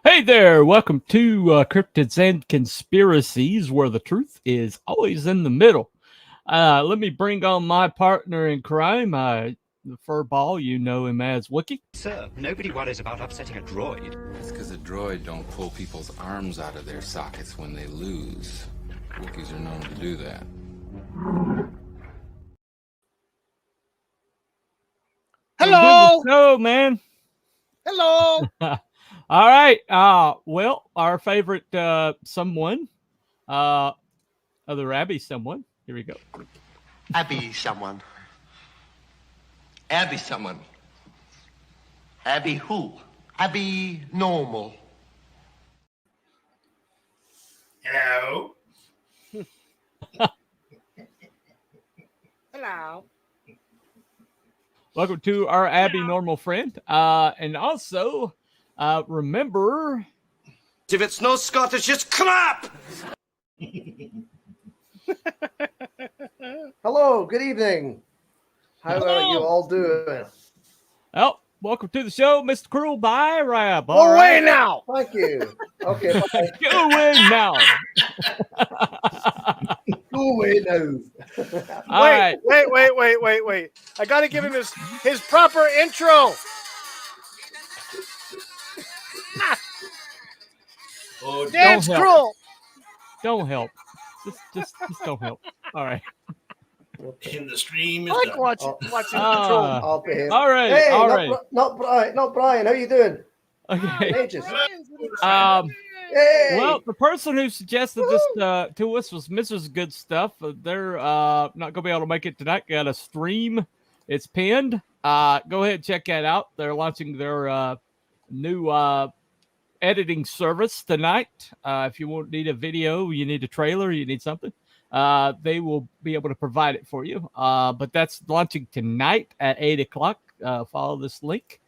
Hey there, welcome to Cryptids and Conspiracies, where the truth is always in the middle. Let me bring on my partner in crime, the furball, you know him as Wookie. Sir, nobody worries about upsetting a droid. That's because a droid don't pull people's arms out of their sockets when they lose. Wookiees are known to do that. Hello! Hello, man. Hello. All right. Well, our favorite someone, other Abby someone. Here we go. Abby someone. Abby someone. Abby who? Abby normal. Hello. Hello. Welcome to our Abby normal friend. And also, remember, If it's no Scottish, it's crap! Hello, good evening. How are you all doing? oh, welcome to the show, Mr. Cruel by Rab. Go away now. Thank you. Okay, bye. Go away now. Go away now. All right. Wait. I got to give him his proper intro. Oh, Dance cruel. Don't help. Just don't help. All right. And the stream I is like done. watching I'll be here. All right. Hey, all not, right. not Brian. Not Brian. How you doing? Okay. Ages. Well, Hey. the person who suggested this to us was Mrs. Good Stuff. They're not going to be able to make it tonight. Got a stream. It's pinned. Go ahead and check that out. They're launching their new editing service tonight. If you need a video, you need a trailer, you need something, they will be able to provide it for you. But that's launching tonight at 8 o'clock. Follow this link.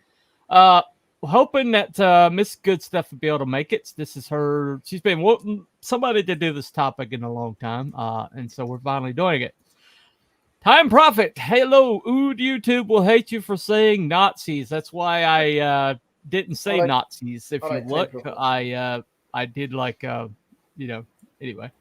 Hoping that Miss Good Stuff will be able to make it. This is her. She's been wanting somebody to do this topic in a long time, and so we're finally doing it. Time Prophet. Hello, Ood. YouTube will hate you for saying Nazis. That's why I didn't say Nazis. If you look, I did like anyway.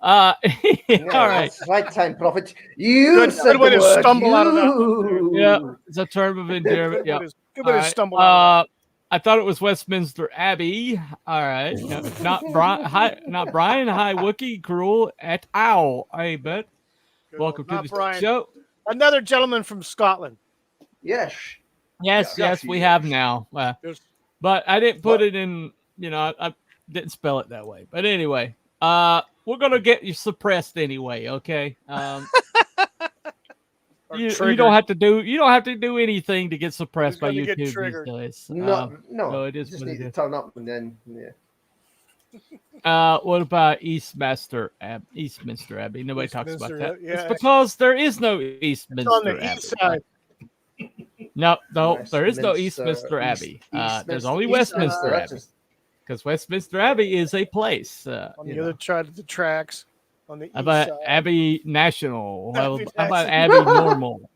All right. Right time, Prophet. You said good way the to word. stumble out of that. You. Yeah, it's a term of endearment. Yeah. Good way to stumble out. I thought it was Westminster Abbey. All right, no, not Brian. Hi, not Brian. Hi, Wookie, Cruel et al. Hey, bud. Welcome to the Brian. show. Another gentleman from Scotland. Yes. Yes, we have now. But I didn't put it in. I didn't spell it that way. But anyway, we're gonna get you suppressed anyway. Okay. You don't have to do anything to get suppressed by YouTube these days. No, it is just what need it to is. turn up and then yeah. What about Eastminster Abbey? Nobody talks about Eastminster, that. yeah. It's because there is no It's Eastminster on the Abbey. east side. No, there is no Westminster, Eastminster Abbey. There's Eastminster- only East- Westminster that's Abbey. just- Because Westminster Abbey is a place. On the other side of the tracks. On the east How about side. Abbey National? How Abbey about Abbey Normal?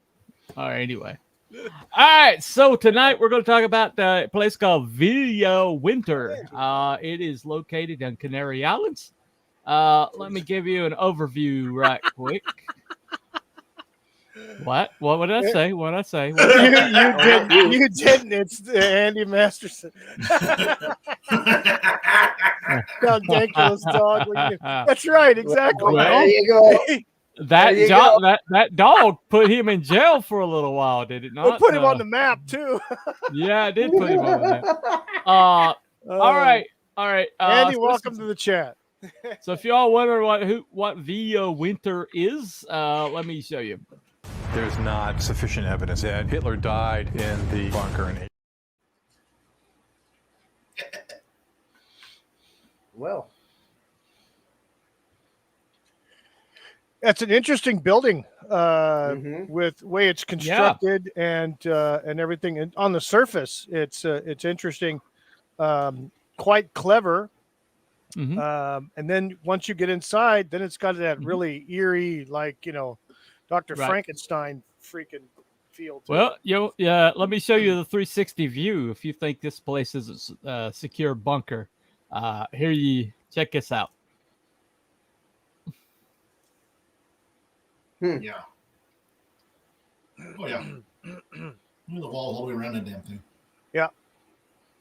All right, anyway. All right, so tonight we're going to talk about a place called Villa Winter. It is located on Canary Islands. Let me give you an overview right quick. What? What did I say? What did I say? You didn't. It's Andy Masterson. Ridiculous dog. That's right, exactly. Well, There you go. That dog put him in jail for a little while, did it We not? put him on the map too. Yeah, I did put him on the map. All right. Andy, so welcome to the chat. So if y'all wonder what Villa Winter is, let me show you. There's not sufficient evidence that Hitler died in the bunker in Well, That's an interesting building with the way it's constructed and everything. And on the surface, it's interesting, quite clever. Mhm. And then once you get inside, then it's got that really eerie, Dr. Right. Frankenstein freaking feel to Well, yeah. Let me show you the 360 view. If you think this place is a secure bunker, here you check this out. Yeah. Oh yeah. The wall all the way around that damn thing. Yeah.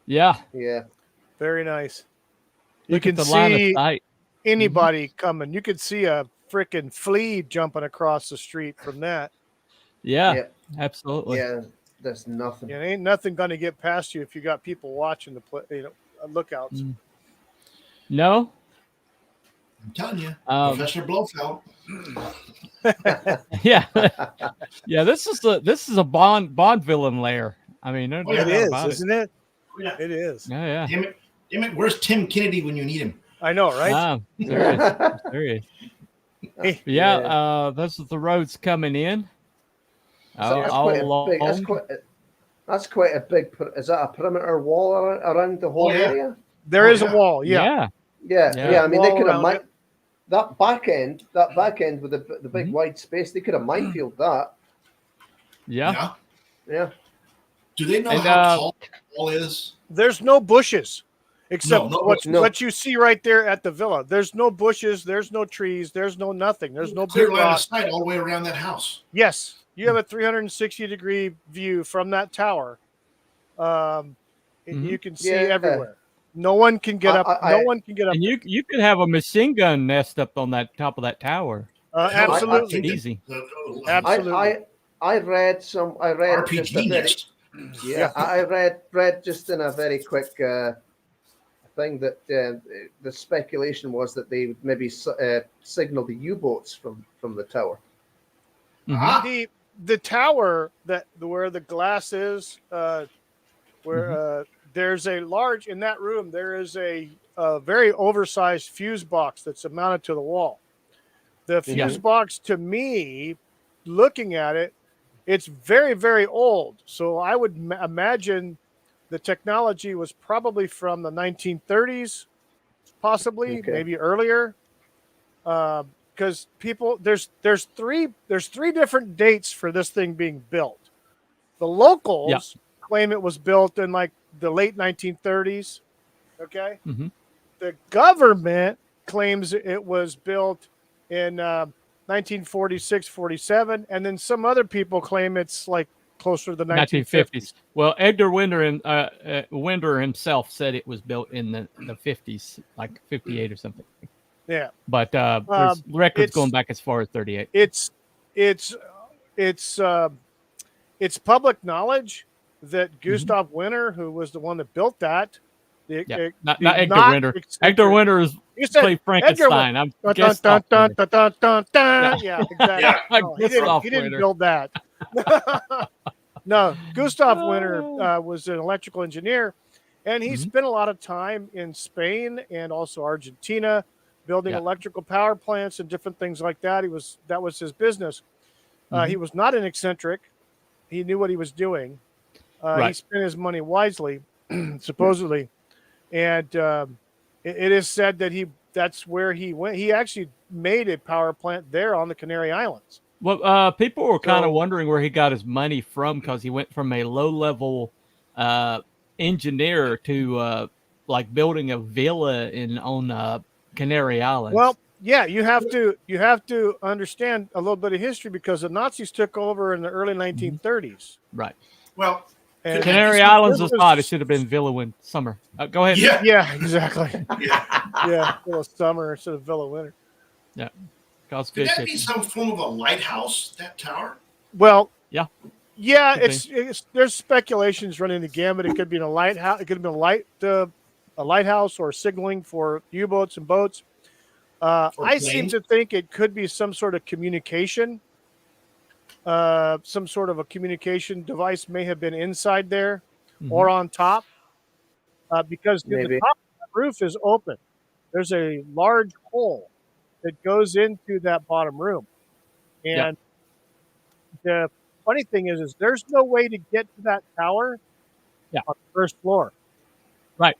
Yeah. Yeah. Very nice. You Look can at the line of see sight. anybody coming. You could see a freaking flea jumping across the street from that. Yeah, Yeah. absolutely. Yeah. There's nothing. It ain't nothing going to get past you if you got people watching the lookouts. No. I'm telling you, Professor Blofeld. Yeah. Yeah. This is a Bond villain lair. I mean, Oh, yeah. It is, isn't it? Oh, yeah. It is. Yeah. Damn it, where's Tim Kennedy when you need him? I know, right? There is. Hey, Yeah. Those are the roads coming in. So that's quite a big. Is that a perimeter wall around the whole area? there is a wall. Yeah. Yeah. I mean, they Wall could have around it. that back end with the big wide space. They could have minefield that. Yeah. Yeah. Do they know And, how tall the wall is? There's no bushes except No what you see right there at the villa. There's no bushes. There's no trees. There's no nothing. There's no Clear big line of rock. sight all the way around that house. Yes, you have a 360-degree view from that tower. You can see everywhere. No one can get up. No one can get up. And you could have a machine gun nest up on that top of that tower. Absolutely Easy. Absolutely. I read just RPG nest. I read just in a very quick thing that the speculation was that they maybe signaled the U-boats from the tower. The tower where the glass is, there's a large in that room. There is a very oversized fuse box that's mounted to the wall. The fuse box, to me, looking at it, it's very, very old. So I would imagine the technology was probably from the 1930s, possibly, maybe earlier. Because there's three different dates for this thing being built. The locals claim it was built in like the late 1930s. Okay. Mm-hmm. The government claims it was built in 1946, 47, and then some other people claim it's like closer to the 1950s. Well, Edgar Winter himself said it was built in the 50s, like 58 or something. Yeah, but there's records going back as far as 38. It's public knowledge that Gustav Winter, who was the one that built that, not Edgar Winter. Edgar Winter is played Frankenstein. I'm guessing. Yeah, exactly. He didn't build that. No, Gustav Winter was an electrical engineer, and he spent a lot of time in Spain and also Argentina, building electrical power plants and different things like that. That was his business. He was not an eccentric. He knew what he was doing. He spent his money wisely, supposedly, and it is said that that's where he went. He actually made a power plant there on the Canary Islands. Well, people were kind of wondering where he got his money from, because he went from a low-level engineer to like building a villa on Canary Islands. Well, yeah, you have to understand a little bit of history, because the Nazis took over in the early 1930s. Right. Well, and Canary Islands was hot. It should have been Villa Winter Summer. Go ahead. Yeah, exactly. Yeah, Villa Summer instead of Villa Winter. Yeah. Could that be some form of a lighthouse, that tower? Well, yeah, it's there's speculations running the gamut. It could be a lighthouse. It could have been a lighthouse or signaling for U-boats and boats. I seem to think it could be some sort of communication. Some sort of a communication device may have been inside there or on top, because the top of the roof is open. There's a large hole that goes into that bottom room. And the funny thing is there's no way to get to that tower on the first floor. Right.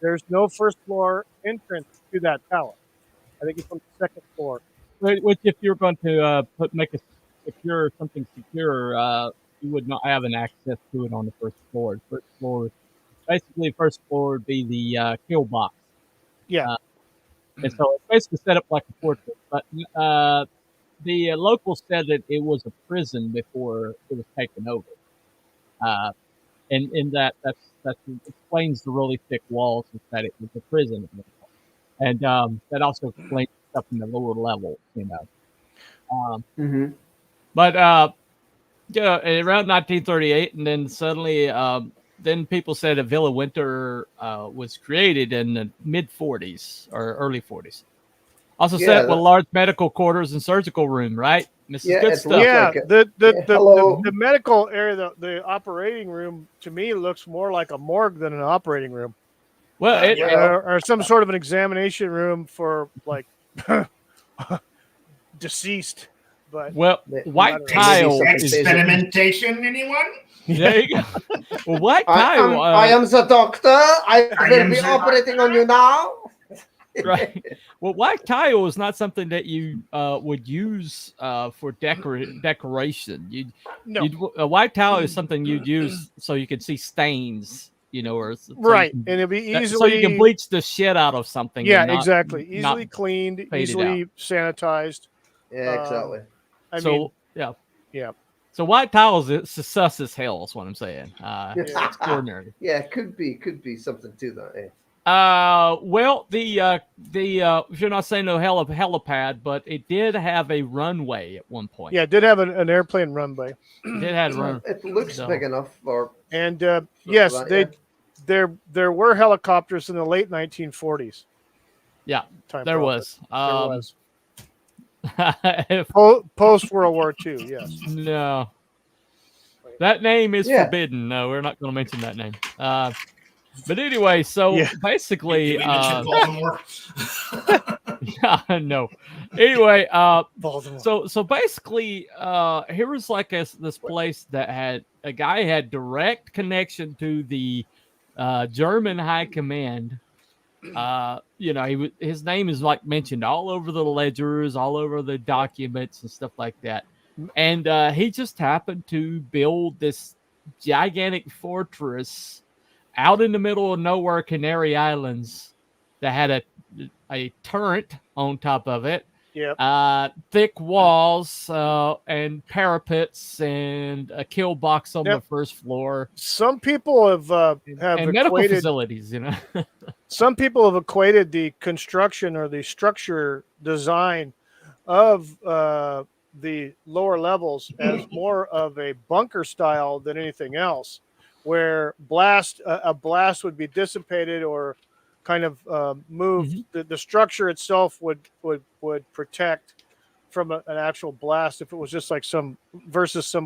There's no first floor entrance to that tower. I think it's on the second floor. Which, if you're going to make something secure, you would not have an access to it on the first floor. Basically, first floor would be the kill box. Yeah. And so it's basically set up like a fortress. But the locals said that it was a prison before it was taken over. And in that explains the really thick walls, is that it was a prison. And that also explains stuff in the lower levels, But around 1938, and then suddenly, then people said that Villa Winter was created in the mid 40s or early 40s. Also set with large medical quarters and surgical room, right? Mrs. Good stuff. Yeah, like the medical area, the operating room, to me looks more like a morgue than an operating room. Well, or some sort of an examination room for like deceased. But white tile experimentation. Anyone? There you go. Well, white tile. I am the doctor. I will be operating on you now. Right. Well, white tile is not something that you would use for decoration. White tile is something you'd use so you can see stains, or right, and it'd be easily so you can bleach the shit out of something. Yeah, exactly. Easily cleaned, easily sanitized. Yeah, exactly. I mean, yeah. So white tile is sus as hell. Is what I'm saying. It's extraordinary. Yeah, could be something to that. Yeah. Well, the if you're not saying no helipad, but it did have a runway at one point. Yeah, it did have an airplane runway. It did have run. It looks big enough for. And yes, there were helicopters in the late 1940s. Yeah, there was. Post World War II. Yes. No. That name is forbidden. No, we're not going to mention that name. But anyway, so basically, Baltimore. yeah, no. Anyway, so basically, here was like this place that had a guy had direct connection to the German high command. His name is like mentioned all over the ledgers, all over the documents and stuff like that. And he just happened to build this gigantic fortress out in the middle of nowhere, Canary Islands, that had a turret on top of it. Yep. Thick walls and parapets and a kill box on the first floor. Some people have and medical facilities, Some people have equated the construction or the structure design of the lower levels as more of a bunker style than anything else, where a blast would be dissipated or kind of moved. The structure itself would protect from an actual blast if it was just like some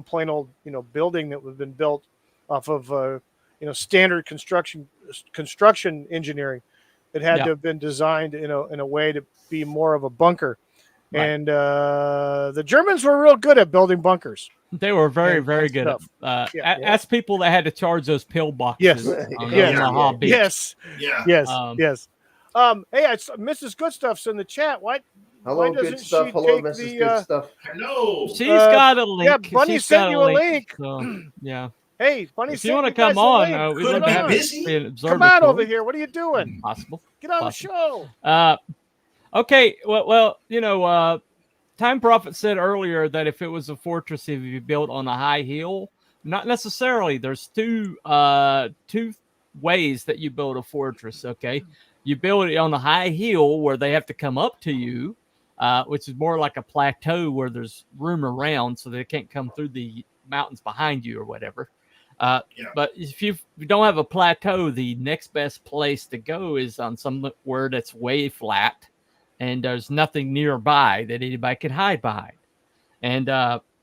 plain old building that would have been built off of standard construction engineering. It had to have been designed in a way to be more of a bunker. Right. And the Germans were real good at building bunkers. They were very, very good at ask people that had to charge those pill boxes. Yes. Hey, Mrs. Good Stuff's in the chat. Hello, Good Stuff. Hello, Mrs. Good Stuff. Hello. She's got a link. Yeah, Bunny sent you a link. So, yeah. Hey, Bunny, if you want to come on, we'd love to have you. Come on over here. What are you doing? Possible. Get on the show. Okay. Well, Time Prophet said earlier that if it was a fortress, if you built on a high hill, not necessarily. There's two ways that you build a fortress. Okay, you build it on a high hill where they have to come up to you, which is more like a plateau where there's room around, so they can't come through the mountains behind you or whatever. But if you don't have a plateau, the next best place to go is on somewhere that's way flat and there's nothing nearby that anybody can hide behind. And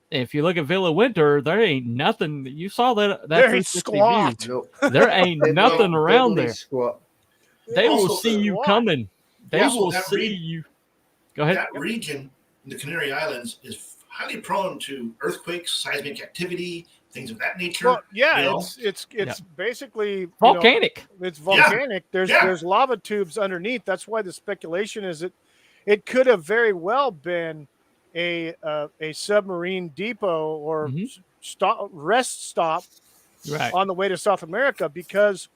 if you look at Villa Winter, there ain't nothing. You saw that. There ain't squat. There ain't nothing around there. Squat. They will see you coming. They will see you. Go ahead. That region, the Canary Islands, is highly prone to earthquakes, seismic activity, things of that nature. Well, it's basically volcanic. It's volcanic. There's lava tubes underneath. That's why the speculation is that it could have very well been a submarine depot or rest stop on the way to South America, because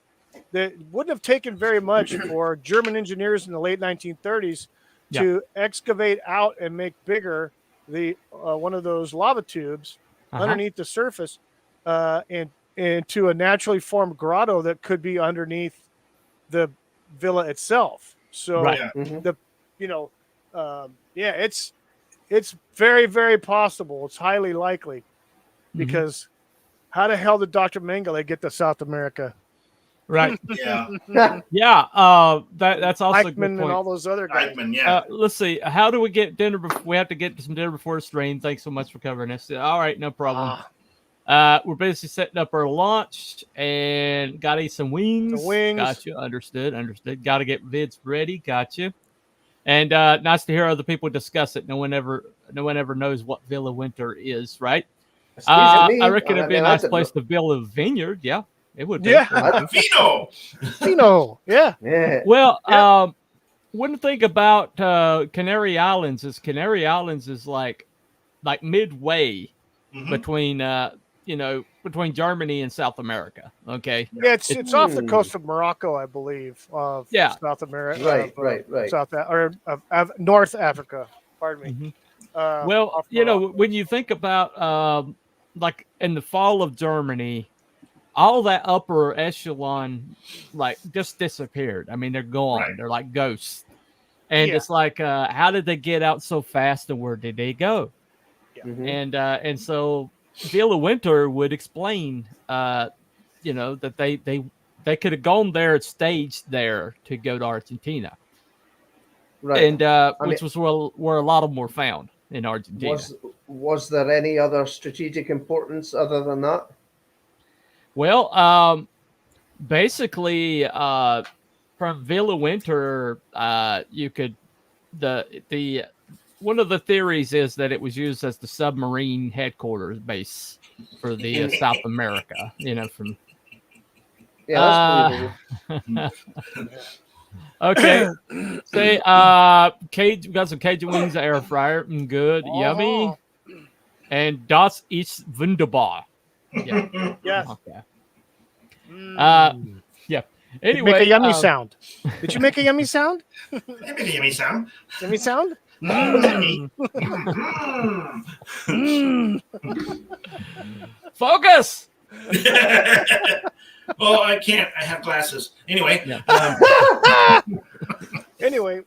it wouldn't have taken very much for German engineers in the late 1930s to excavate out and make bigger the one of those lava tubes underneath the surface, and to a naturally formed grotto that could be underneath the villa itself. So it's very, very possible. It's highly likely, because how the hell did Dr. Mengele get to South America? Right. Yeah. That's also a good Eichmann point. and all those other guys. Eichmann, Let's see. How do we get dinner? We have to get some dinner before the stream. Thanks so much for covering this. All right, no problem. We're basically setting up our lunch and got to eat some wings. Gotcha. Understood. Got to get vids ready. Gotcha. And nice to hear other people discuss it. No one ever knows what Villa Winter is, right? I reckon it'd be a nice place to build a vineyard. Yeah, it would be. Yeah. Vino. Yeah. Well, one thing about Canary Islands is like midway between between Germany and South America. Okay. Yeah, it's off the coast of Morocco, I believe. South America. Right. North Africa. Pardon me. Well, when you think about like in the fall of Germany, all that upper echelon just disappeared. I mean, they're gone. Right. They're like ghosts. And it's like, how did they get out so fast, and where did they go? Yeah. And so Villa Winter would explain, that they could have gone there and staged there to go to Argentina. Right. And which was where a lot of them were found in Argentina. Was there any other strategic importance other than that? Well, basically, from Villa Winter, you could the one of the theories is that it was used as the submarine headquarters base for the South America. From that's believable. Okay. Say, we got some Cajun wings, air fryer, good, yummy, and das ist wunderbar. Yeah. Yes. Okay. Yeah. Anyway, make a yummy sound. Did you make a yummy sound? I make a yummy sound. Yummy sound? Focus. Oh, I can't. I have glasses. Anyway. Anyway,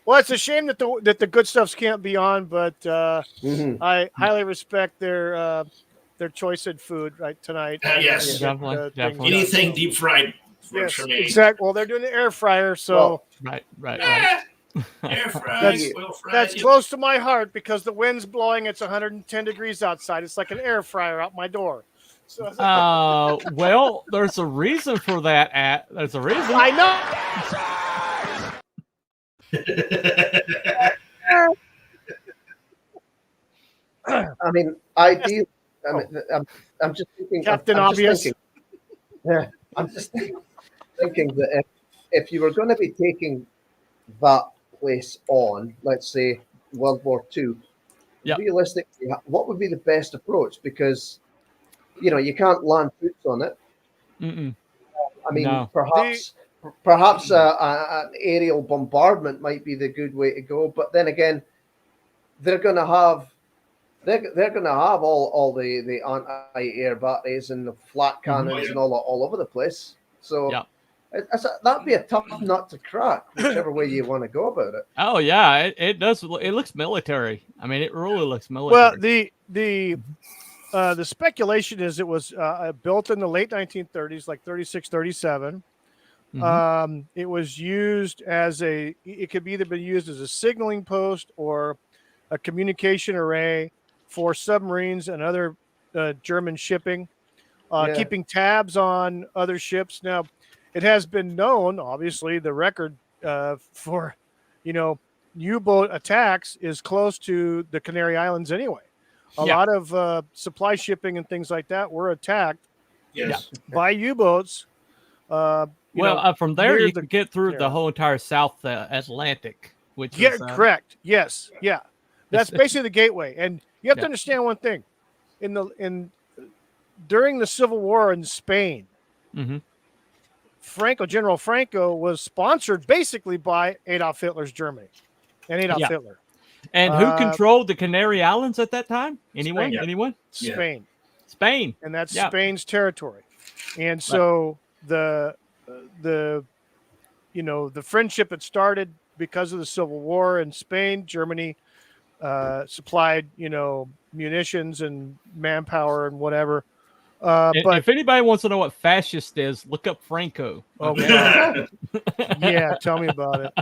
well, it's a shame that the good stuffs can't be on, but I highly respect their choice in food tonight. Yes, definitely. Anything deep fried works for me. Exactly. Well, they're doing the air fryer, so right. Air fried, that's close to my heart, because the wind's blowing. It's 110 degrees outside. It's like an air fryer out my door. So, well, there's a reason for that. There's a reason. I know. I mean, ideally, I'm just thinking. Captain Obvious. I'm just thinking that if you were going to be taking that place on, let's say World War II, realistically, what would be the best approach? Because you can't land troops on it. I mean, perhaps an aerial bombardment might be the good way to go. But then again, they're going to have all the anti-air batteries and the flat cannons and all over the place. So that'd be a tough nut to crack, whichever way you want to go about it. Oh yeah, it does. It looks military. I mean, it really looks military. Well, the speculation is it was built in the late 1930s, like 36, 37. It was used it could either be used as a signaling post or a communication array for submarines and other German shipping, keeping tabs on other ships. Now, it has been known, obviously, the record for, U-boat attacks is close to the Canary Islands anyway. A lot of supply shipping and things like that were attacked by U-boats. From there you can get through the whole entire South Atlantic, which is correct. Yes, yeah. That's basically the gateway. And you have Yeah. to understand one thing. During the Civil War in Spain, Mhm. General Franco was sponsored basically by Adolf Hitler's Germany and Adolf Yeah. Hitler. And who controlled the Canary Islands at that time? Anyone? Spain. Anyone? Spain. Spain. And that's Yeah. Spain's territory. And so the friendship that started because of the Civil War in Spain, Germany supplied, munitions and manpower and whatever. But if anybody wants to know what fascist is, look up Franco. Oh, Okay? God. Yeah, tell me about it.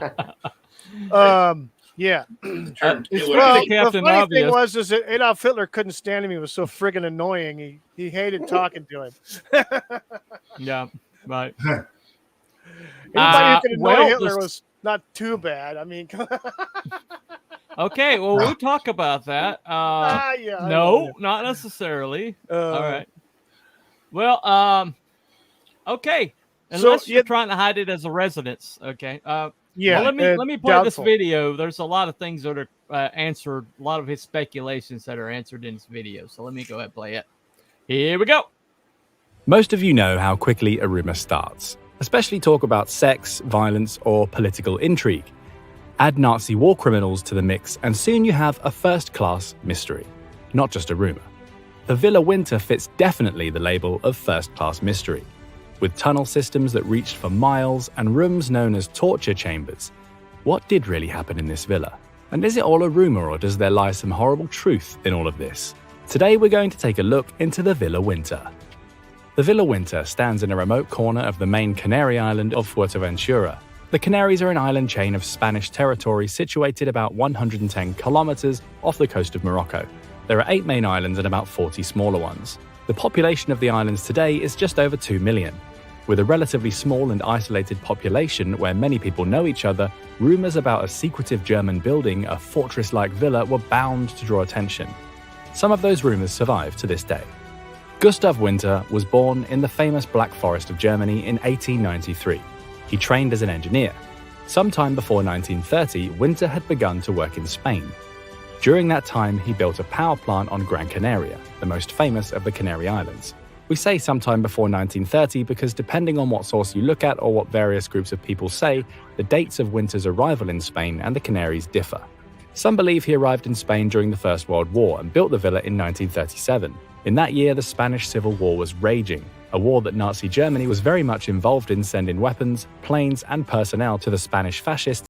Yeah. The funny thing was that Adolf Hitler couldn't stand him. He was so friggin' annoying. He hated talking to him. Yeah, right. Anybody who could annoy Hitler this- was not too bad. I mean, Okay, well, we'll talk about that. yeah, I no, know. not necessarily. All right. Well, okay. Unless you're trying to hide it as a residence. Okay. Yeah. Well, let me play this doubtful. video. There's a lot of things that are answered, a lot of his speculations that are answered in this video. So let me go ahead and play it. Here we go. Most of you know how quickly a rumor starts, especially talk about sex, violence, or political intrigue. Add Nazi war criminals to the mix, and soon you have a first-class mystery, not just a rumor. The Villa Winter fits definitely the label of first-class mystery. With tunnel systems that reached for miles and rooms known as torture chambers. What did really happen in this villa? And is it all a rumor, or does there lie some horrible truth in all of this? Today we're going to take a look into the Villa Winter. The Villa Winter stands in a remote corner of the main Canary Island of Fuerteventura. The Canaries are an island chain of Spanish territory situated about 110 kilometers off the coast of Morocco. There are 8 main islands and about 40 smaller ones. The population of the islands today is just over 2 million. With a relatively small and isolated population where many people know each other, rumors about a secretive German building a fortress-like villa were bound to draw attention. Some of those rumors survive to this day. Gustav Winter was born in the famous Black Forest of Germany in 1893. He trained as an engineer. Sometime before 1930, Winter had begun to work in Spain. During that time, he built a power plant on Gran Canaria, the most famous of the Canary Islands. We say sometime before 1930 because depending on what source you look at or what various groups of people say, the dates of Winter's arrival in Spain and the Canaries differ. Some believe he arrived in Spain during the First World War and built the villa in 1937. In that year, the Spanish Civil War was raging, a war that Nazi Germany was very much involved in sending weapons, planes, and personnel to the Spanish fascists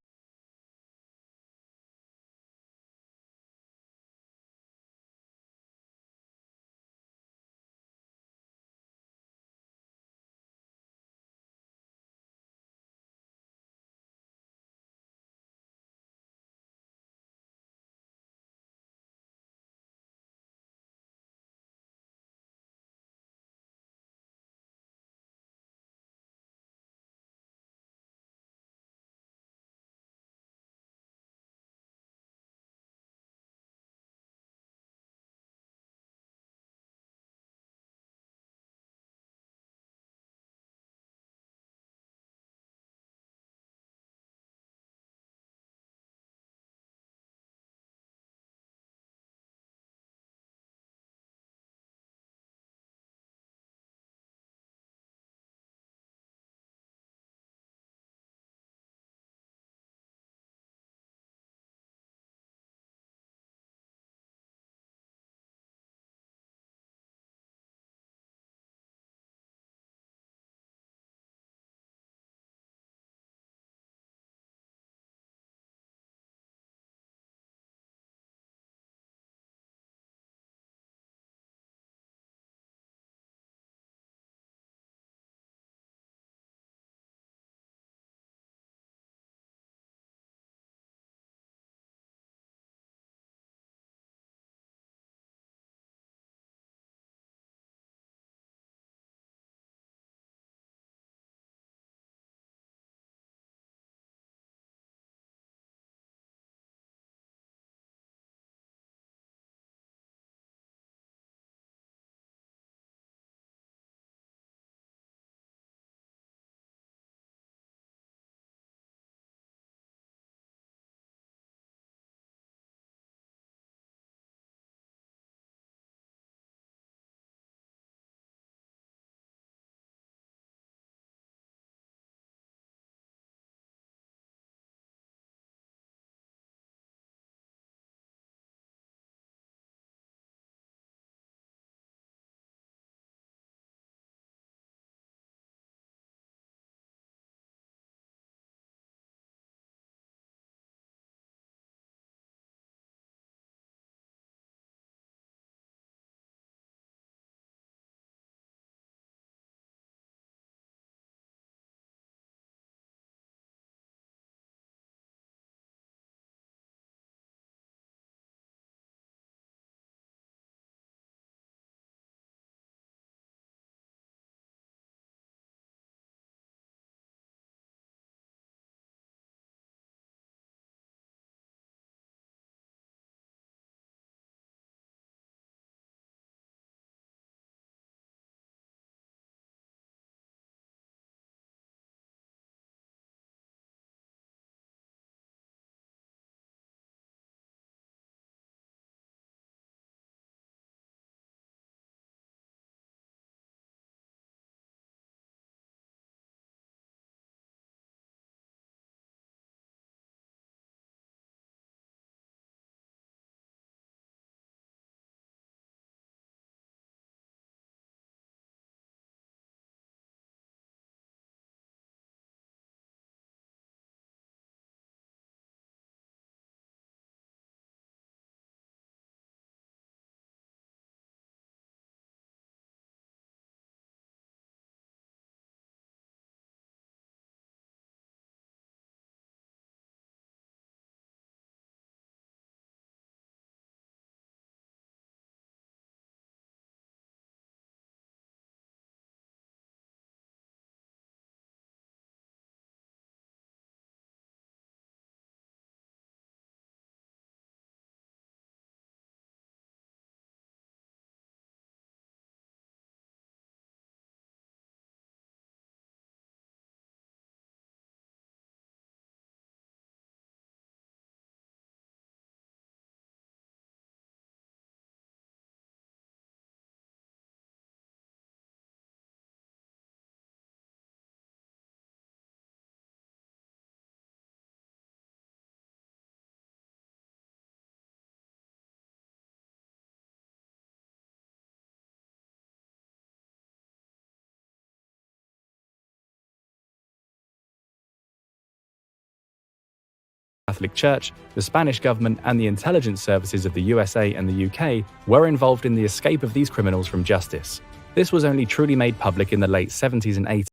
Catholic Church, the Spanish government, and the intelligence services of the USA and the UK were involved in the escape of these criminals from justice. This was only truly made public in the late 70s and 80s.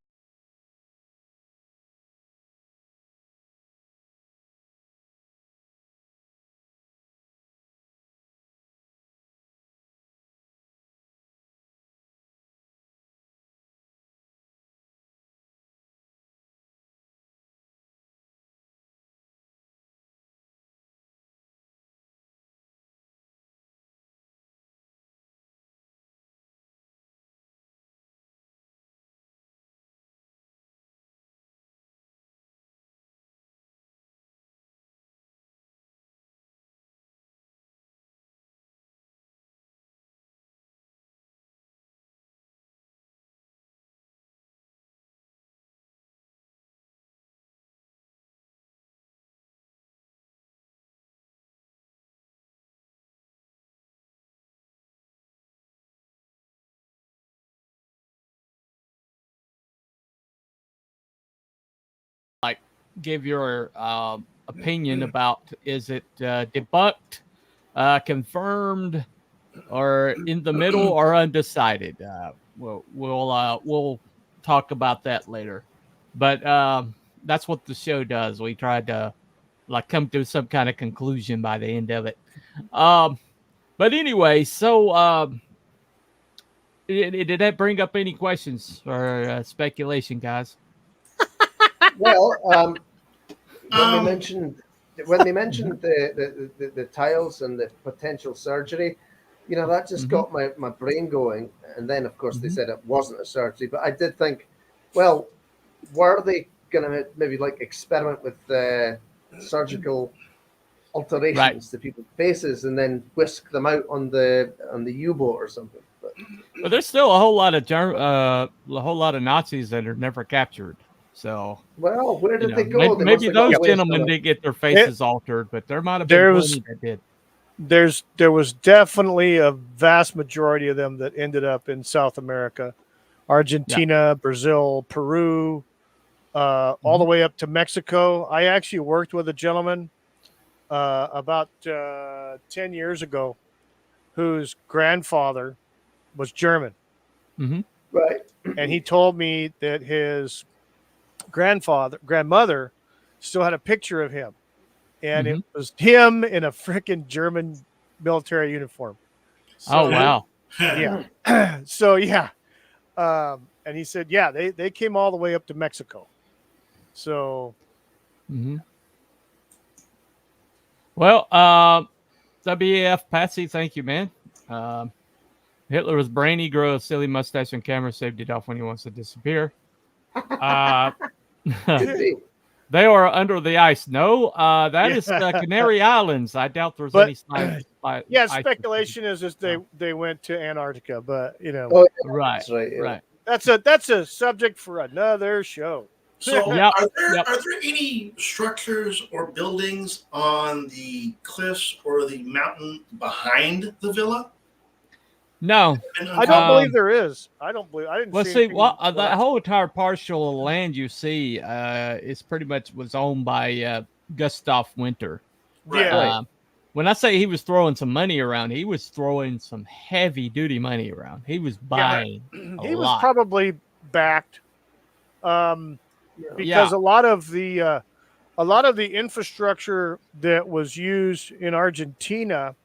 Like, give your opinion about, is it debunked, confirmed, or in the middle, or undecided? We'll talk about that later. But that's what the show does. We try to like come to some kind of conclusion by the end of it. But anyway, so did that bring up any questions or speculation, guys? Well, when they mentioned the tiles and the potential surgery, you know, that just got my brain going. And then, of course, they said it wasn't a surgery. But I did think, well, were they going to maybe like experiment with surgical alterations to people's faces and then whisk them out on the U-boat or something? But there's still a whole lot of Nazis that are never captured. So, well, where did they go? Maybe those gentlemen did get their faces altered, but there might have been plenty that did. There was definitely a vast majority of them that ended up in South America, Argentina, Brazil, Peru, all the way up to Mexico. I actually worked with a gentleman about 10 years ago whose grandfather was German. Right. And he told me that his grandmother still had a picture of him. And it was him in a freaking German military uniform. So, oh, wow. Yeah. So, yeah. And he said, yeah, they came all the way up to Mexico. So. Well, WEF Patsy, thank you, man. Hitler was brainy, grew a silly mustache on camera, saved it off when he wants to disappear. They are under the ice. No, that is Canary Islands. I doubt there's any sign. Speculation is they went to Antarctica, but you know, right. That's a subject for another show. So, are there any structures or buildings on the cliffs or the mountain behind the villa? No, I don't believe there is. I didn't. Let's see. That whole entire parcel of land you see is pretty much was owned by Gustav Winter. Yeah. When I say he was throwing some money around, he was throwing some heavy duty money around. He was buying. He was probably backed, because a lot of the infrastructure that was used in Argentina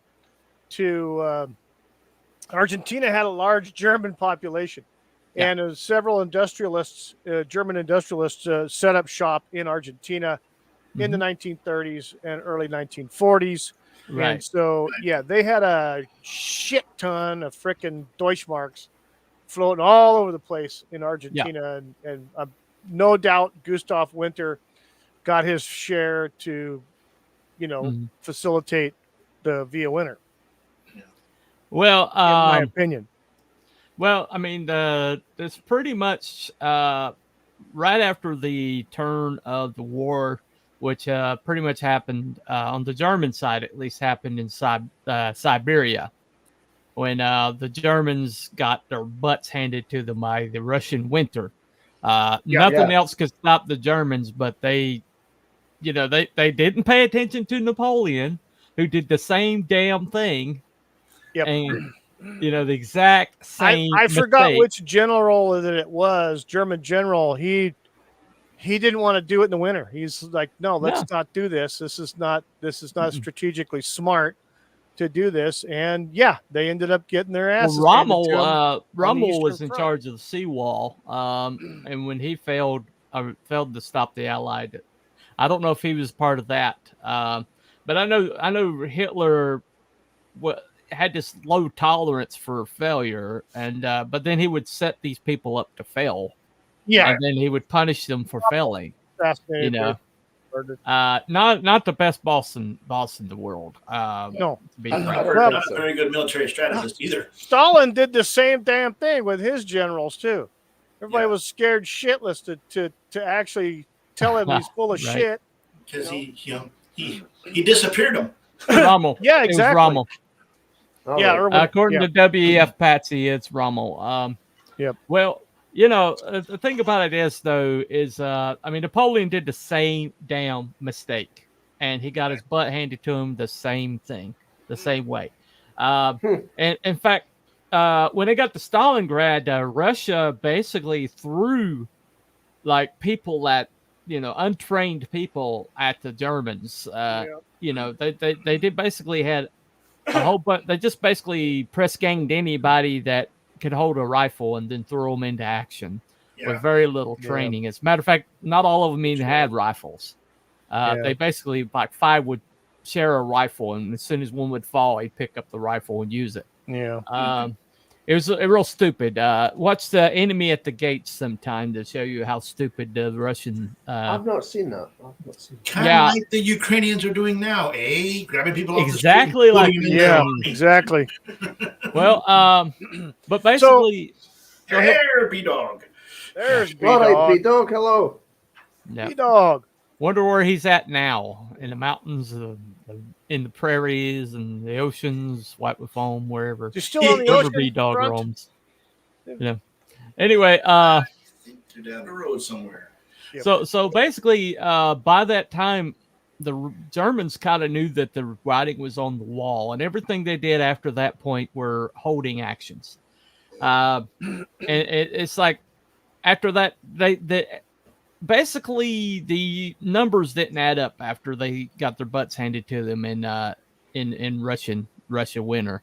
Argentina had a large German population, and several industrialists, German industrialists, set up shop in Argentina in the 1930s and early 1940s. Right. And so, they had a shit ton of frickin' Deutschmarks floating all over the place in Argentina, and no doubt Gustav Winter got his share to, facilitate the Via Winter. Well, in my opinion. Well, I mean, it's pretty much right after the turn of the war, which pretty much happened on the German side, at least happened in Siberia, when the Germans got their butts handed to them by the Russian winter. Nothing else could stop the Germans, but they they didn't pay attention to Napoleon, who did the same damn thing. Yep. And the exact same. I forgot mistake. which general that it was. German general. He didn't want to do it in the winter. He's like, no, let's not do this. This is not strategically smart to do this. And yeah, they ended up getting their asses. Well, Rommel was in charge of the seawall, and when he failed to stop the Allied. I don't know if he was part of that, but I know Hitler had this low tolerance for failure, and but then he would set these people up to fail. Yeah, and then he would punish them for failing. Not the best boss in the world. No, not a very good military strategist either. Stalin did the same damn thing with his generals too. Everybody was scared shitless to actually tell him he's full of shit because he disappeared them. Rommel. Yeah, exactly. Rommel. According to to W.F. Patsy, it's Rommel. Yep. Well, the thing about it is, though, Napoleon did the same damn mistake, and he got his butt handed to him the same way. And in fact, when they got to Stalingrad, Russia basically threw people untrained people at the Germans. They did basically had a whole bunch. They just basically press ganged anybody that could hold a rifle and then throw them into action with very little training. As a matter of fact, not all of them even had rifles. They basically 5 would share a rifle, and as soon as one would fall, he'd pick up the rifle and use it. Yeah. It was real stupid. Watch The Enemy at the Gates sometime to show you how stupid the Russian. I've not seen that. Kind of like the Ukrainians are doing now, grabbing people off exactly the street. Exactly. Well, but basically, there, B-Dog. There's B-Dog. All right, B-Dog. Hello. Yeah. B-Dog. Wonder where he's at now, in the mountains, in the prairies, and the oceans, white with foam, wherever. You're still on the ocean B-Dog front? roams. Anyway, I think they're down the road somewhere. Yep. So basically, by that time, the Germans kind of knew that the writing was on the wall, and everything they did after that point were holding actions. And it's like after that, they basically the numbers didn't add up after they got their butts handed to them in Russia winter.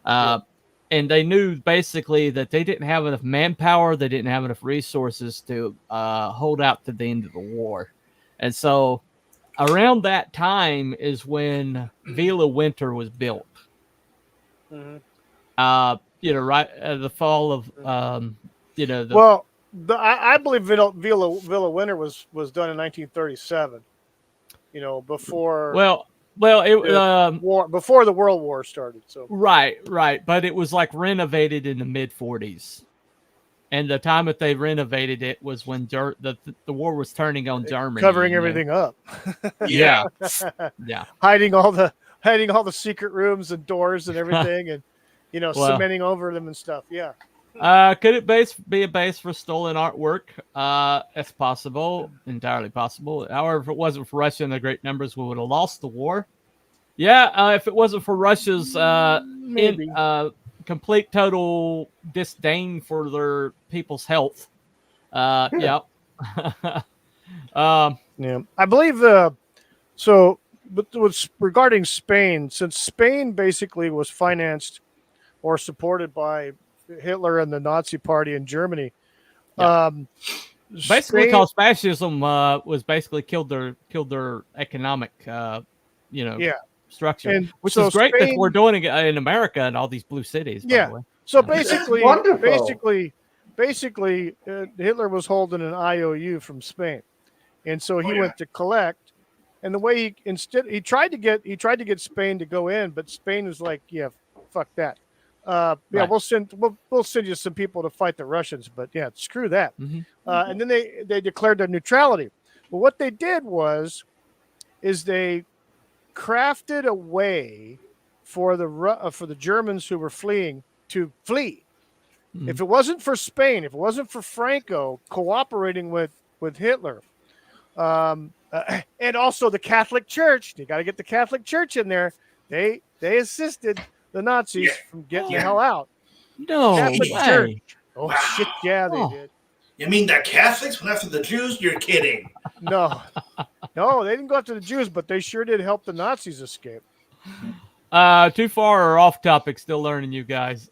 And they knew basically that they didn't have enough manpower, they didn't have enough resources to hold out to the end of the war. And so around that time is when Villa Winter was built. Mm-hmm. Right at the fall of I believe Villa Winter was done in 1937. Before before the World War started. So right, but it was renovated in the mid 40s, and the time that they renovated it was when the war was turning on Germany, covering everything up. yeah, hiding all the secret rooms and doors and everything, and cementing over them and stuff. Yeah. Could it be a base for stolen artwork? That's possible, entirely possible. However, if it wasn't for Russia and the great numbers, we would have lost the war. Yeah, if it wasn't for Russia's complete total disdain for their people's health. Yeah. I believe but regarding Spain, since Spain basically was financed or supported by Hitler and the Nazi Party in Germany. Basically, because fascism was basically killed their economic, structure, and which so is great Spain, that we're doing it in America and all these blue cities. By the way. So basically, Hitler was holding an IOU from Spain, and so he went to collect. And the way he tried to get Spain to go in, but Spain was like, yeah, fuck that. Right. We'll send you some people to fight the Russians, but yeah, screw that. Mm-hmm. And then they declared their neutrality. But what they did is they crafted a way for the Germans who were fleeing to flee. Mm-hmm. If it wasn't for Spain, if it wasn't for Franco cooperating with Hitler, And also the Catholic Church. You got to get the Catholic Church in there. They assisted the Nazis from getting the hell out. No Catholic way. Church. Oh shit! Yeah, they did. You mean the Catholics went after the Jews? You're kidding. No, they didn't go after the Jews, but they sure did help the Nazis escape. Too far or off topic. Still learning, you guys.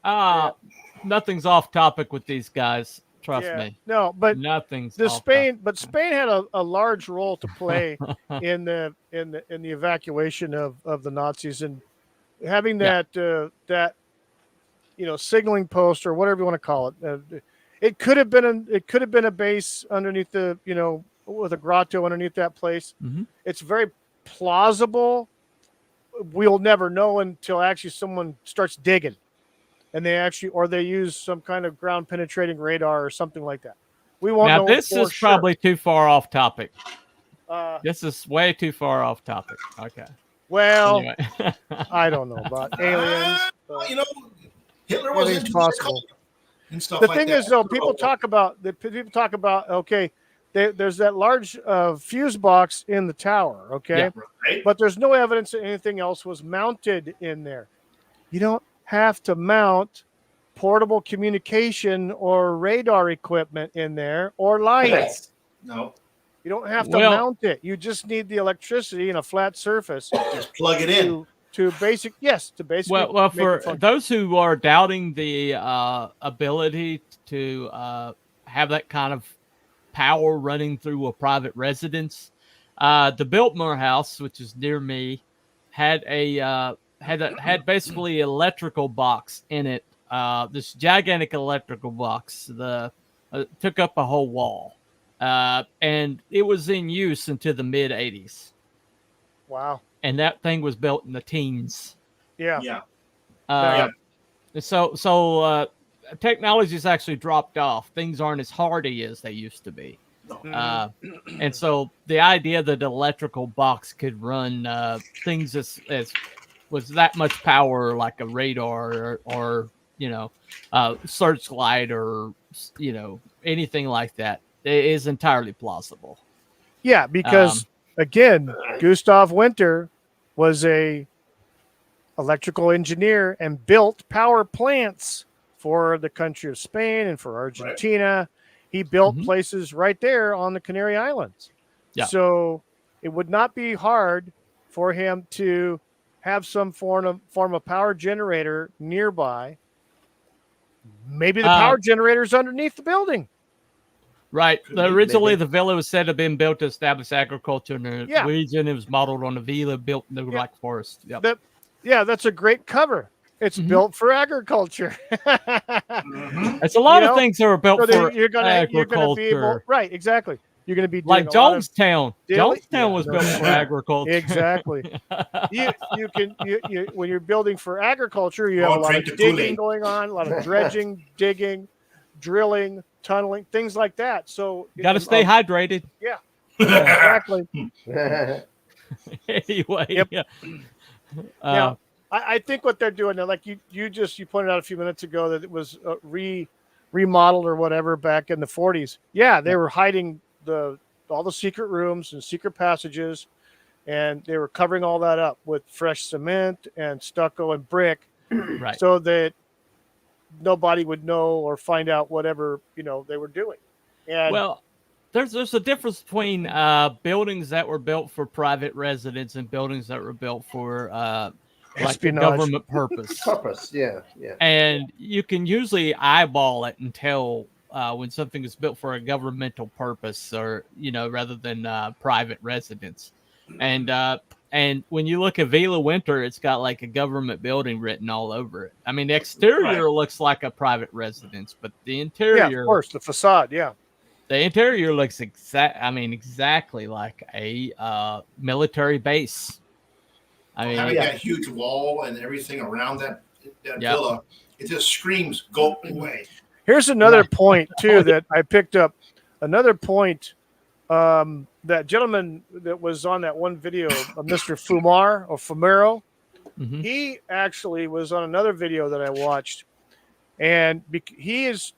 Nothing's off topic with these guys. Trust me. No, but nothing's. Spain had a large role to play in the evacuation of the Nazis, and having that signaling post or whatever you want to call it. It could have been a base underneath the with a grotto underneath that place. Mm-hmm. It's very plausible. We'll never know until actually someone starts digging, and they use some kind of ground penetrating radar or something like that. We won't know. This is probably too far off topic. This is way too far off topic. Okay. Well, anyway. I don't know about aliens. Hitler wasn't possible. And stuff the like thing that. is, though, people talk about okay, there's that large fuse box in the tower, okay, Yeah, right. but there's no evidence that anything else was mounted in there. You don't have to mount portable communication or radar equipment in there or lights. No, you don't have to mount it. You just need the electricity and a flat surface. Just plug it in. To basically. Well, for those who are doubting the ability to have that kind of power running through a private residence, the Biltmore House, which is near me, had basically an electrical box in it. This gigantic electrical box took up a whole wall, and it was in use until the mid '80s. Wow. And that thing was built in the teens. Yeah. So technology's actually dropped off. Things aren't as hardy as they used to be. And so the idea that an electrical box could run things as was that much power, like a radar or searchlight or anything like that, is entirely plausible. Yeah, because again, Gustav Winter was a electrical engineer and built power plants for the country of Spain and for Argentina. Right. He built places right there on the Canary Islands. Yeah. So it would not be hard for him to have some form of power generator nearby. Maybe the power generator is underneath the building. Right. Originally, the villa was said to have been built to establish agriculture in the region. It was modeled on a villa built in the Black Forest. Yep. That's a great cover. It's built for agriculture. It's a lot of things that are built for agriculture. You're gonna be able, right, exactly. You're going to be doing like Jonestown. Jonestown was built for agriculture. Exactly. you when you're building for agriculture, you have a lot of digging going on, a lot of dredging, digging, drilling, tunneling, things like that. So got to stay hydrated. Yeah, exactly. Anyway, yeah. Now, I think what they're doing, like you pointed out a few minutes ago, that it was remodeled or whatever back in the 40s. Yeah, they were hiding all the secret rooms and secret passages, and they were covering all that up with fresh cement and stucco and brick, right? So that nobody would know or find out whatever they were doing. And there's a difference between buildings that were built for private residence and buildings that were built for like a government purpose. Yeah. And you can usually eyeball it and tell when something is built for a governmental purpose, or rather than private residence. And when you look at Villa Winter, it's got like a government building written all over it. I mean, the exterior looks like a private residence, but the interior, of course, the facade, the interior looks exactly like a military base. Having that huge wall and everything around that villa, it just screams, "Go away." Here's another point too that I picked up. Another point, that gentleman that was on that one video, Mr. Fumero, he actually was on another video that I watched, and he is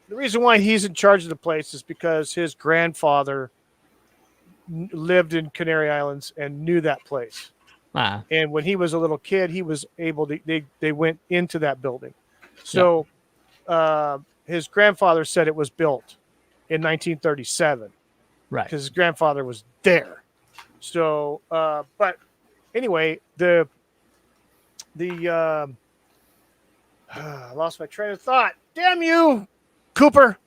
the reason why he's in charge of the place is because his grandfather lived in Canary Islands and knew that place. Ah. And when he was a little kid, he was able to. They went into that building. So his grandfather said it was built in 1937. Right. Because his grandfather was there. So, but anyway, I lost my train of thought. Damn you, Cooper.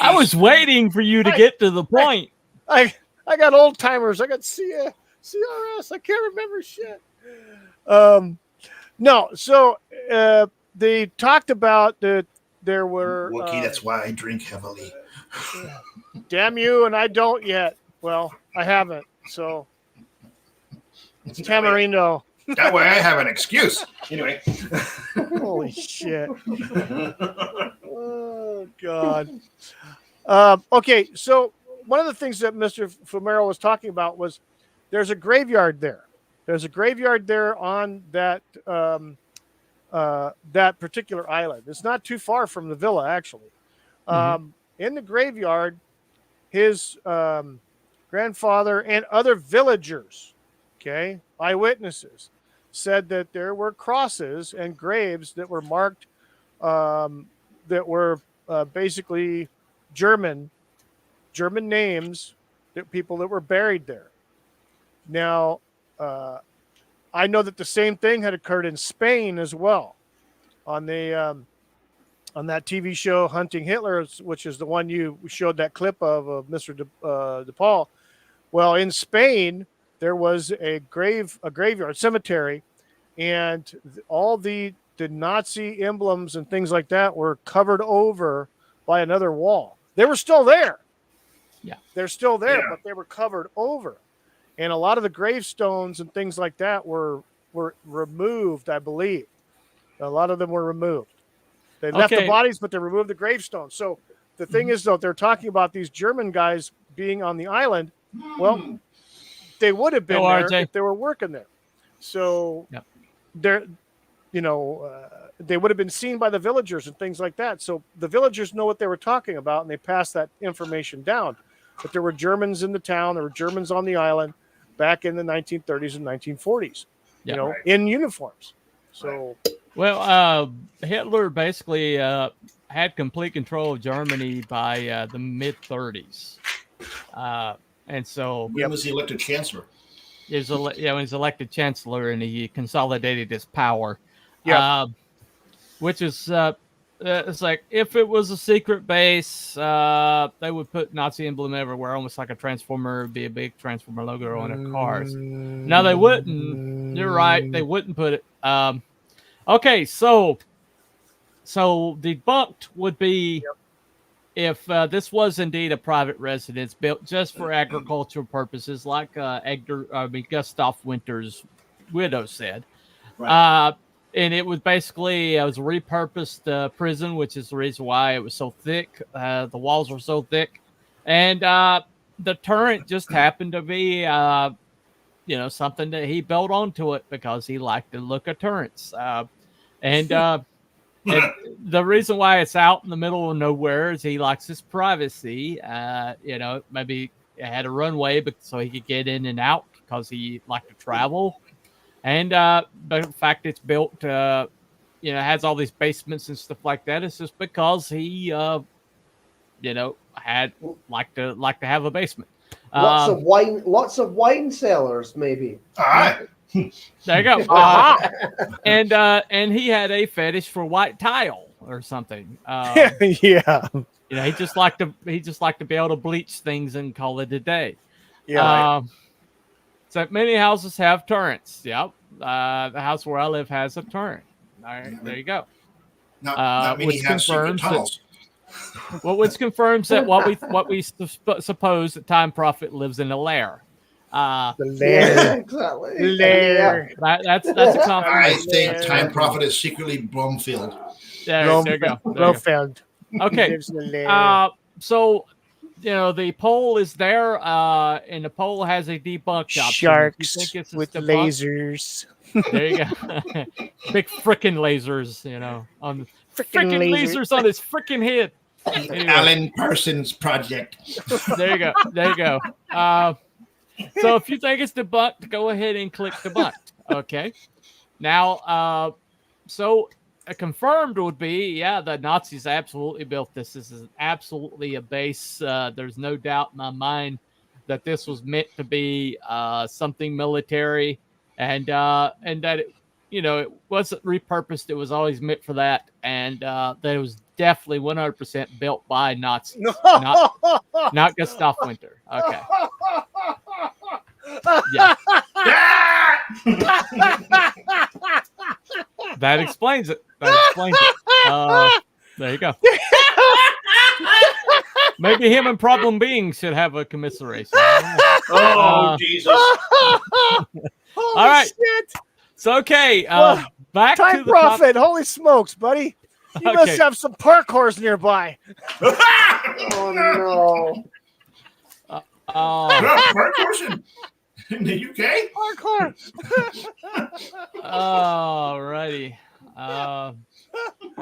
I was waiting for you to get to the point. I got old timers. I got CRS. I can't remember shit. No. So they talked about that there were. Wookie, that's why I drink heavily. Damn you, and I don't yet. Well, I haven't. So it's Tamarino. That way I have an excuse. Anyway. Holy shit. Oh, God. Okay, so one of the things that Mr. Fumero was talking about was there's a graveyard there. There's a graveyard there on that that particular island. It's not too far from the villa, actually. In the graveyard, his grandfather and other villagers, eyewitnesses, said that there were crosses and graves that were marked that were basically German names, that people that were buried there. Now, I know that the same thing had occurred in Spain as well, on the on that TV show Hunting Hitler, which is the one you showed that clip of Mr. DePaul. Well, in Spain, there was a graveyard cemetery, and all the Nazi emblems and things like that were covered over by another wall. They were still there. Yeah, they're still there, but they were covered over. And a lot of the gravestones and things like that were removed, I believe. A lot of them were removed. They left the bodies, but they removed the gravestones. So the thing is, though, they're talking about these German guys being on the island. Well, they would have been there if they were working there. So they're, they would have been seen by the villagers and things like that. So the villagers know what they were talking about, and they passed that information down. But there were Germans in the town. There were Germans on the island back in the 1930s and 1940s, in uniforms. So, well, Hitler basically had complete control of Germany by the mid 30s, and so when was he elected chancellor? He was when he was elected chancellor, and he consolidated his power. Which is it's like if it was a secret base, they would put Nazi emblem everywhere, almost like a transformer. It'd be a big transformer logo on their cars. Now they wouldn't. You're right. They wouldn't put it. Okay, so debunked would be if this was indeed a private residence built just for agricultural purposes, like Gustav Winter's widow said. Right. And it was basically it was a repurposed prison, which is the reason why it was so thick. The walls were so thick, and the turret just happened to be something that he built onto it because he liked the look of turrets. And the reason why it's out in the middle of nowhere is he likes his privacy. Maybe it had a runway so he could get in and out because he liked to travel. And but the fact it's built, has all these basements and stuff like that. It's just because he, had like to have a basement. Lots of wine cellars, maybe. All right. There you go. And he had a fetish for white tile or something. He just liked to be able to bleach things and call it a day. Yeah. So many houses have turrets. Yep. The house where I live has a turret. All right, there you go. Not many have secret tunnels. Which confirms that what we suppose that Time Prophet lives in a lair. The lair. Exactly. Lair. That's a compliment. I think Time Prophet is secretly Bromfield. There you go. Bromfield. Okay. So the pole is there, and the pole has a debunked option. Sharks with lasers. There you go. Big frickin' lasers, on the frickin' lasers on his frickin' head. Alan Parsons project. There you go. There you go. So if you think it's debunked, go ahead and click debunked. Okay. Now, so a confirmed would be, yeah, the Nazis absolutely built this. This is absolutely a base. There's no doubt in my mind that this was meant to be something military, and that it, it wasn't repurposed. It was always meant for that, and that it was definitely 100% built by Nazis, not Gustav Winter. Okay. Yeah. That explains it. That explains it. There you go. Maybe him and Problem Being should have a commiseration. Oh, Jesus. All right. Shit. So, okay. Well, Back Time to the Prophet. Holy smokes, buddy. You must have some parkours nearby. Oh, no. Parkours in the UK? Parkour. All righty. I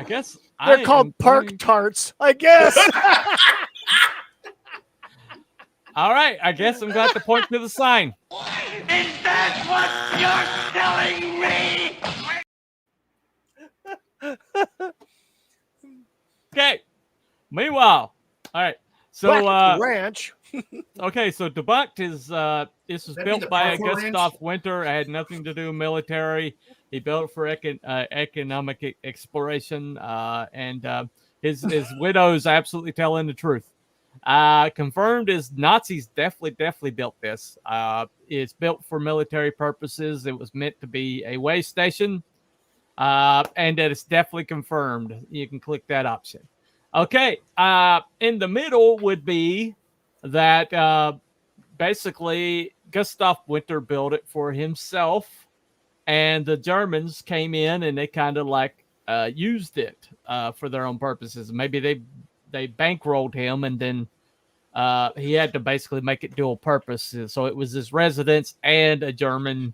guess they're called park tarts, I guess. All right. I guess I'm going to point to the sign. Is that what you're telling me? Okay. Meanwhile, all right. So Back to the ranch. Okay, so debunked is this was built by Gustav Winter. It had nothing to do with military. He built it for economic exploration, and his widow's absolutely telling the truth. Confirmed is Nazis definitely built this. It's built for military purposes. It was meant to be a way station, and that it's definitely confirmed. You can click that option. Okay, in the middle would be that basically Gustav Winter built it for himself, and the Germans came in and they kind of like used it for their own purposes. Maybe they bankrolled him, and then he had to basically make it dual purposes. So it was his residence and a German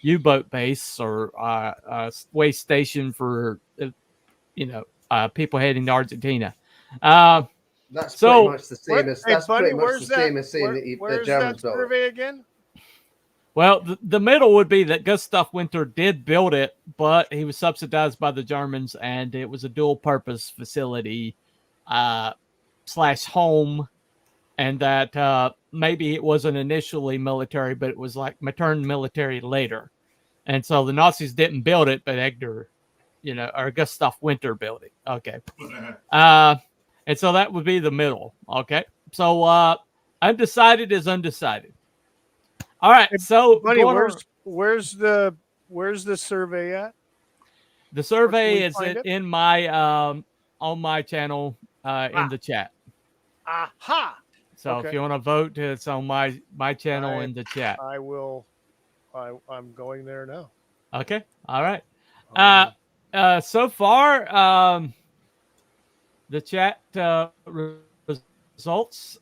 U-boat base or way station for people heading to Argentina. That's pretty much the same as saying that the Germans built survey again? Well, the middle would be that Gustav Winter did build it, but he was subsidized by the Germans, and it was a dual-purpose facility / home, and that maybe it wasn't initially military, but it was like turned military later. And so the Nazis didn't build it, but Edgar, or Gustav Winter built it. Okay. And so that would be the middle. Okay. So undecided is undecided. All right. So buddy, where's the survey at? The survey is in my on my channel in the chat. Aha. So if you want to vote, it's on my channel in the chat. I will. I'm going there now. Okay. All right. So far, the chat results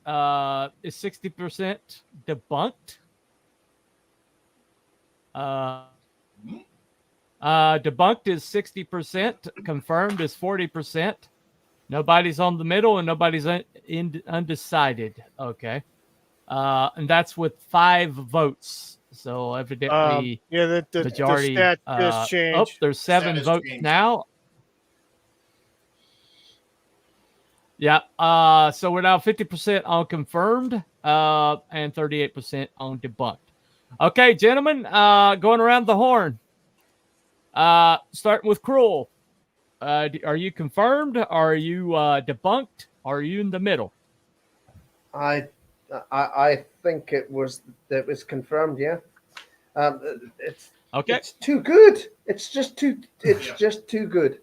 is 60% debunked. Debunked is 60%. Confirmed is 40%. Nobody's on the middle, and nobody's undecided. Okay. And that's with 5 votes. So evidently, the majority. stat just changed. There's 7 votes now. Yeah. So we're now 50% on confirmed, and 38% on debunked. Okay, gentlemen, going around the horn. Starting with Cruel. Are you confirmed? Are you debunked? Are you in the middle? I think it was confirmed. Yeah. It's okay. It's too good. It's just too good.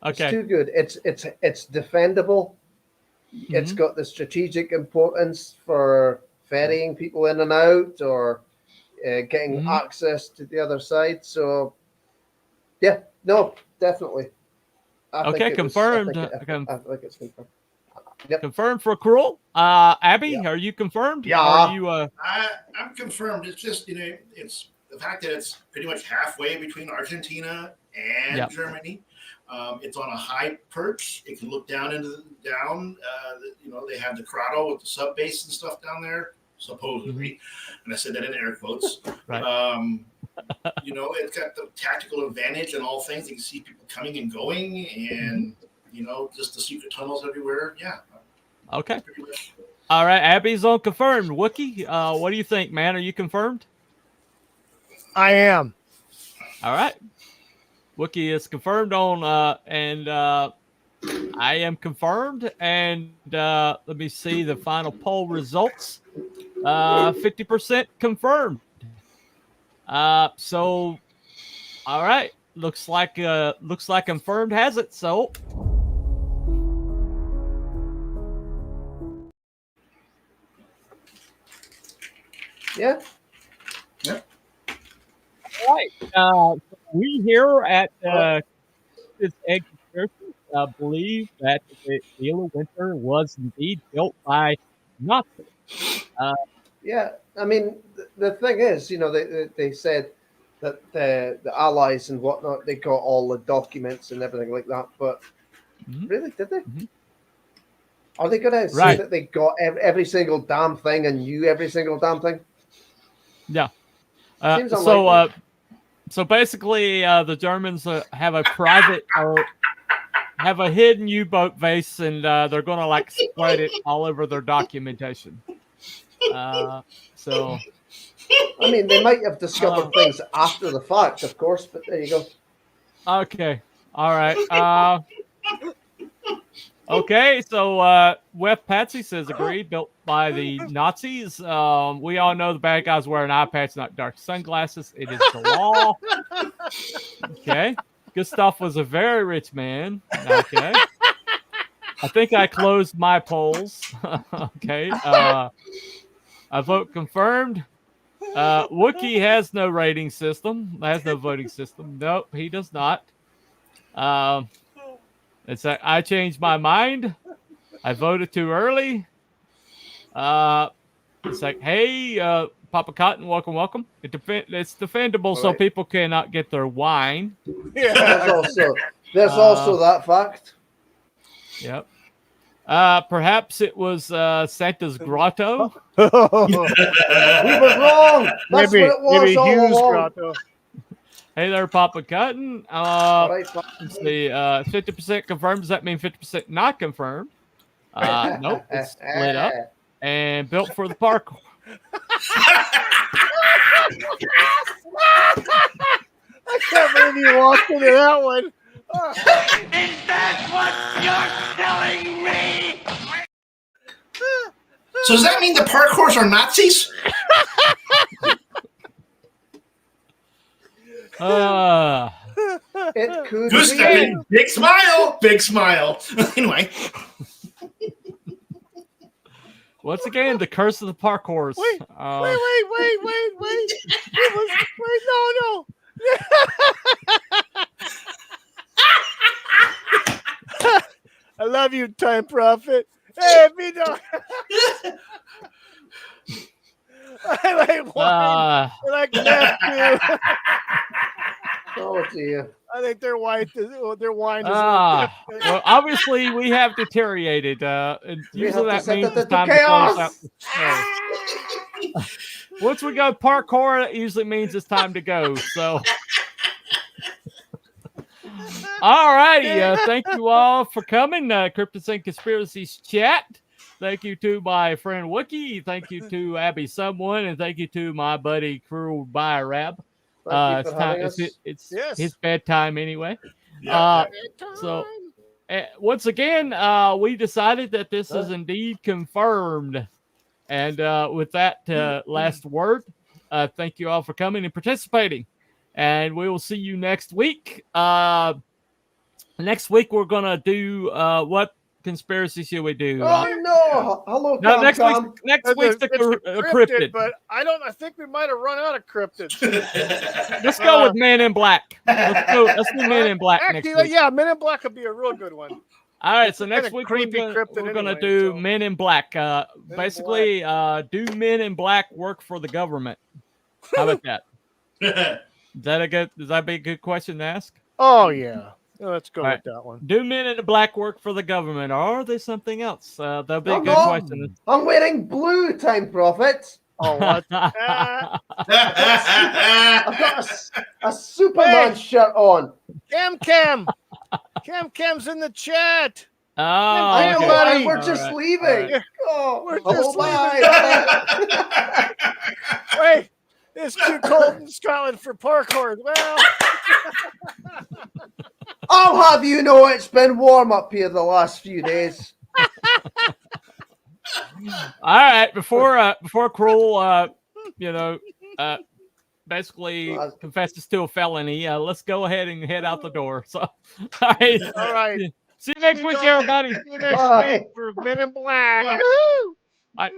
Okay. It's too good. It's defendable. Mm-hmm. It's got the strategic importance for ferrying people in and out or getting access to the other side. So, yeah, no, definitely. I think confirmed. I think it's confirmed. Yep. Confirmed for Cruel. Abby, are you confirmed? Yeah. Are you, I'm confirmed. It's just, it's the fact that it's pretty much halfway between Argentina and Germany. It's on a high perch. It can look down down. They have the Corrado with the sub base and stuff down there, supposedly, and I said that in air quotes. Right. It's got the tactical advantage in all things. You can see people coming and going, and just the secret tunnels everywhere. Yeah. Okay. All right. Abby's on confirmed. Wookie, what do you think, man? Are you confirmed? I am. All right. Wookie is confirmed on, and I am confirmed. And let me see the final poll results. 50% confirmed. So, all right. Looks like confirmed has it. So. Yeah. Yeah. All right. We here at Cryptids and Conspiracies believe that the Wheel of Winter was indeed built by Nazis. Yeah, I mean, the thing is, they said that the Allies and whatnot, they got all the documents and everything like that, but really, did they? Are they going to say that they got every single damn thing and knew every single damn thing? Yeah. Seems unlikely. So basically, the Germans have a private or have a hidden U-boat base, and they're going to spread it all over their documentation. So, I mean, they might have discovered things after the fact, of course, but there you go. Okay. All right. Okay, so Wef Patsy says agree, built by the Nazis. We all know the bad guys wear an eye patch, not dark sunglasses. It is the law. Okay. Gustav was a very rich man. Okay. I think I closed my polls. Okay. I vote confirmed. Wookie has no rating system. Has no voting system. Nope, he does not. It's like I changed my mind. I voted too early. It's like, hey, Papa Cotton, welcome. It's defendable, so people cannot get their wine. Yeah, there's also that fact. Yep. Perhaps it was Santa's grotto. We were wrong. That's what it was maybe all Hughes along. grotto. Hey there, Papa Cotton. Let's see, 50% confirmed. Does that mean 50% not confirmed? Nope, it's split up and built for the parkour. I can't believe you walked into that one. Is that what you're telling me? So does that mean the parkours are Nazis? It could be. Big smile. Big smile. Anyway. Once again, the curse of the parkours. Wait. It was, no. I love you, Time Prophet. Hey, B-Dog. I like wine. I like that too. Oh dear. I think their wine is. Well, obviously we have deteriorated. And usually that means it's time to close out the show. Once we go parkour, it usually means it's time to go. So, all righty. Thank you all for coming. Cryptids and Conspiracies chat. Thank you to my friend Wookie. Thank you to Abby Someone, and thank you to my buddy Cruel Rab. It's his bedtime anyway. So once again, we decided that this is indeed confirmed. And with that last word, thank you all for coming and participating. And we will see you next week. Next week we're gonna do what conspiracy should we do? Oh no! Hello, no, next Tom. week's the cryptid. But I think we might have run out of cryptids. Let's go with Men in Black. Let's do Men in Black next week. Yeah, Men in Black would be a real good one. All right, so next week we're gonna do Men in Black. Basically, do Men in Black work for the government? How about that? Is that be a good question to ask? Oh yeah. Let's go All with right. that one. Do men in black work for the government, or are they something else? That'll be a I'm good not. question. I'm wearing blue, Time Prophet. Oh, what? I've got a Superman shirt on. Cam's in the chat. Oh, I know, okay. buddy. We're All just right, leaving. all right. Oh, We're oh, just bye. Wait, it's too cold in Scotland for parkour. Well, I'll have you know it's been warm up here the last few days. All right, before Kroll, basically confesses to a felony, let's go ahead and head out the door. So, all right. See you next week, everybody. see you next week for Men in Black. Woo! Bye.